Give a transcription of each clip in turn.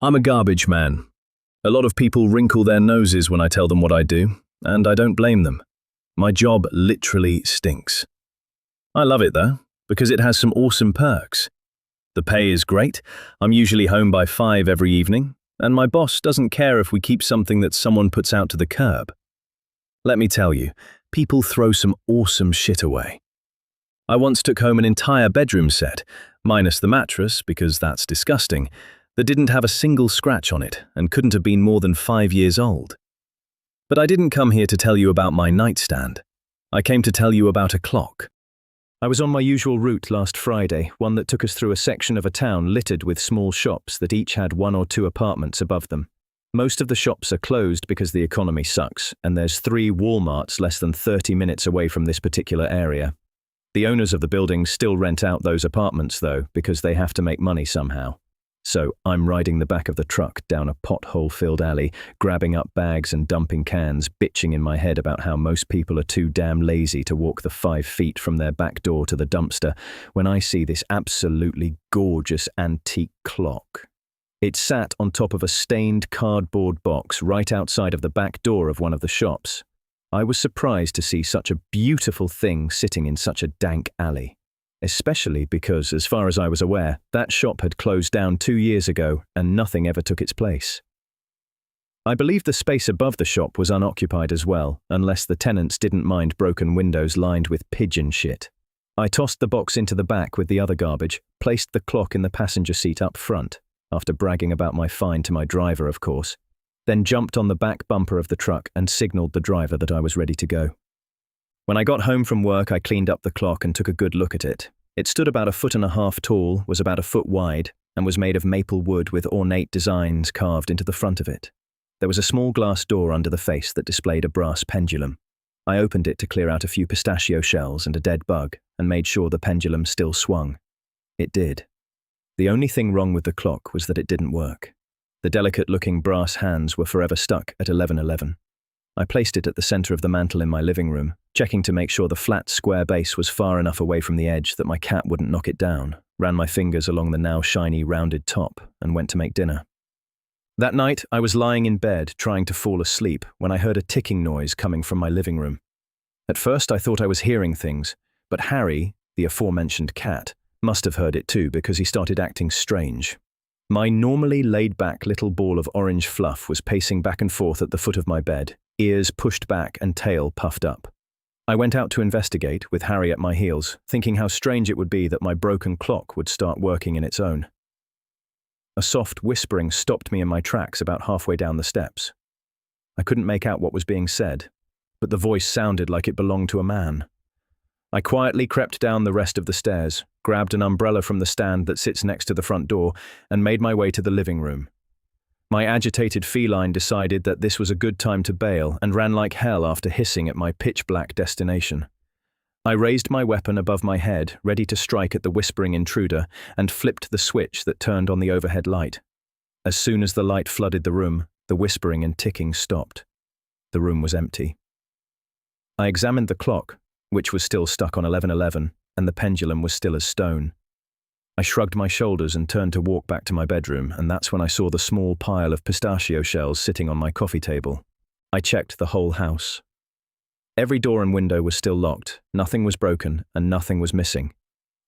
I'm a garbage man. A lot of people wrinkle their noses when I tell them what I do, and I don't blame them. My job literally stinks. I love it though, because it has some awesome perks. The pay is great, I'm usually home by 5 every evening, and my boss doesn't care if we keep something that someone puts out to the curb. Let me tell you, people throw some awesome shit away. I once took home an entire bedroom set, minus the mattress, because that's disgusting, that didn't have a single scratch on it and couldn't have been more than 5 years old. But I didn't come here to tell you about my nightstand. I came to tell you about a clock. I was on my usual route last Friday, one that took us through a section of a town littered with small shops that each had 1 or 2 apartments above them. Most of the shops are closed because the economy sucks, and there's 3 Walmarts less than 30 minutes away from this particular area. The owners of the buildings still rent out those apartments though, because they have to make money somehow. So I'm riding the back of the truck down a pothole-filled alley, grabbing up bags and dumping cans, bitching in my head about how most people are too damn lazy to walk the 5 feet from their back door to the dumpster, when I see this absolutely gorgeous antique clock. It sat on top of a stained cardboard box right outside of the back door of one of the shops. I was surprised to see such a beautiful thing sitting in such a dank alley. Especially because, as far as I was aware, that shop had closed down 2 years ago and nothing ever took its place. I believe the space above the shop was unoccupied as well, unless the tenants didn't mind broken windows lined with pigeon shit. I tossed the box into the back with the other garbage, placed the clock in the passenger seat up front, after bragging about my fine to my driver, of course, then jumped on the back bumper of the truck and signaled the driver that I was ready to go. When I got home from work, I cleaned up the clock and took a good look at it. It stood about 1.5 feet tall, was about 1 foot wide, and was made of maple wood with ornate designs carved into the front of it. There was a small glass door under the face that displayed a brass pendulum. I opened it to clear out a few pistachio shells and a dead bug, and made sure the pendulum still swung. It did. The only thing wrong with the clock was that it didn't work. The delicate-looking brass hands were forever stuck at 11:11. I placed it at the center of the mantel in my living room, checking to make sure the flat, square base was far enough away from the edge that my cat wouldn't knock it down, ran my fingers along the now shiny, rounded top, and went to make dinner. That night, I was lying in bed, trying to fall asleep, when I heard a ticking noise coming from my living room. At first, I thought I was hearing things, but Harry, the aforementioned cat, must have heard it too because he started acting strange. My normally laid-back little ball of orange fluff was pacing back and forth at the foot of my bed, ears pushed back and tail puffed up. I went out to investigate, with Harry at my heels, thinking how strange it would be that my broken clock would start working in its own. A soft whispering stopped me in my tracks about halfway down the steps. I couldn't make out what was being said, but the voice sounded like it belonged to a man. I quietly crept down the rest of the stairs, grabbed an umbrella from the stand that sits next to the front door, and made my way to the living room. My agitated feline decided that this was a good time to bail and ran like hell after hissing at my pitch-black destination. I raised my weapon above my head, ready to strike at the whispering intruder, and flipped the switch that turned on the overhead light. As soon as the light flooded the room, the whispering and ticking stopped. The room was empty. I examined the clock, which was still stuck on 11:11, and the pendulum was still as stone. I shrugged my shoulders and turned to walk back to my bedroom, and that's when I saw the small pile of pistachio shells sitting on my coffee table. I checked the whole house. Every door and window was still locked, nothing was broken, and nothing was missing.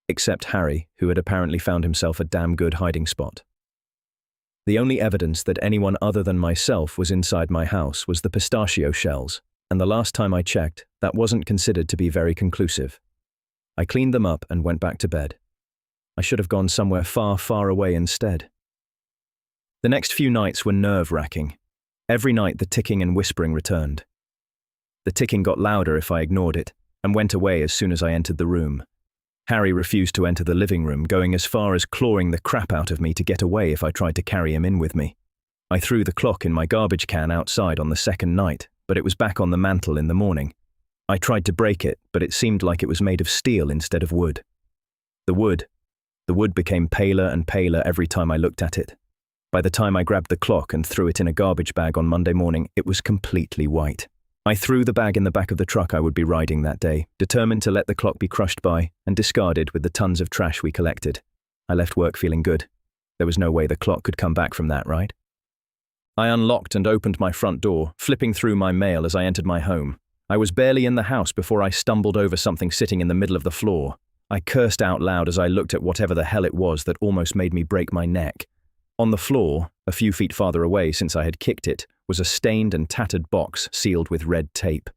Except Harry, who had apparently found himself a damn good hiding spot. The only evidence that anyone other than myself was inside my house was the pistachio shells, and the last time I checked, that wasn't considered to be very conclusive. I cleaned them up and went back to bed. I should have gone somewhere far, far away instead. The next few nights were nerve-wracking. Every night the ticking and whispering returned. The ticking got louder if I ignored it, and went away as soon as I entered the room. Harry refused to enter the living room, going as far as clawing the crap out of me to get away if I tried to carry him in with me. I threw the clock in my garbage can outside on the second night, but it was back on the mantel in the morning. I tried to break it, but it seemed like it was made of steel instead of wood. The wood became paler and paler every time I looked at it. By the time I grabbed the clock and threw it in a garbage bag on Monday morning, it was completely white. I threw the bag in the back of the truck I would be riding that day, determined to let the clock be crushed by and discarded with the tons of trash we collected. I left work feeling good. There was no way the clock could come back from that, right? I unlocked and opened my front door, flipping through my mail as I entered my home. I was barely in the house before I stumbled over something sitting in the middle of the floor. I cursed out loud as I looked at whatever the hell it was that almost made me break my neck. On the floor, a few feet farther away since I had kicked it, was a stained and tattered box sealed with red tape.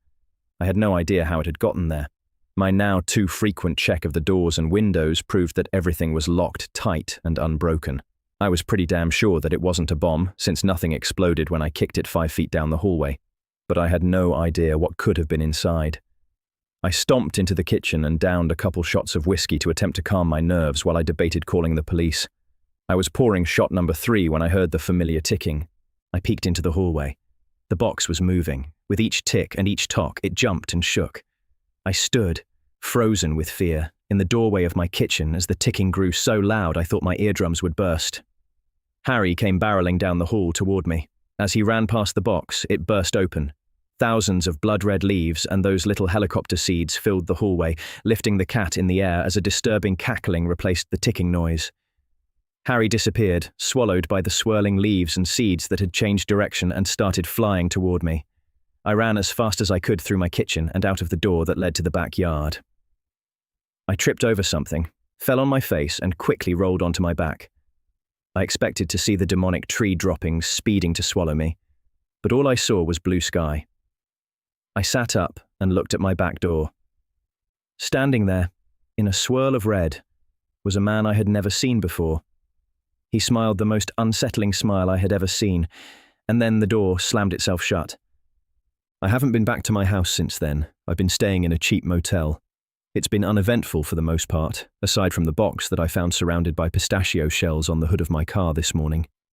I had no idea how it had gotten there. My now too frequent check of the doors and windows proved that everything was locked tight and unbroken. I was pretty damn sure that it wasn't a bomb, since nothing exploded when I kicked it 5 feet down the hallway. But I had no idea what could have been inside. I stomped into the kitchen and downed a couple shots of whiskey to attempt to calm my nerves while I debated calling the police. I was pouring shot number 3 when I heard the familiar ticking. I peeked into the hallway. The box was moving. With each tick and each tock, it jumped and shook. I stood, frozen with fear, in the doorway of my kitchen as the ticking grew so loud I thought my eardrums would burst. Harry came barreling down the hall toward me. As he ran past the box, it burst open. Thousands of blood-red leaves and those little helicopter seeds filled the hallway, lifting the cat in the air as a disturbing cackling replaced the ticking noise. Harry disappeared, swallowed by the swirling leaves and seeds that had changed direction and started flying toward me. I ran as fast as I could through my kitchen and out of the door that led to the backyard. I tripped over something, fell on my face and quickly rolled onto my back. I expected to see the demonic tree droppings speeding to swallow me, but all I saw was blue sky. I sat up and looked at my back door. Standing there, in a swirl of red, was a man I had never seen before. He smiled the most unsettling smile I had ever seen, and then the door slammed itself shut. I haven't been back to my house since then. I've been staying in a cheap motel. It's been uneventful for the most part, aside from the box that I found surrounded by pistachio shells on the hood of my car this morning.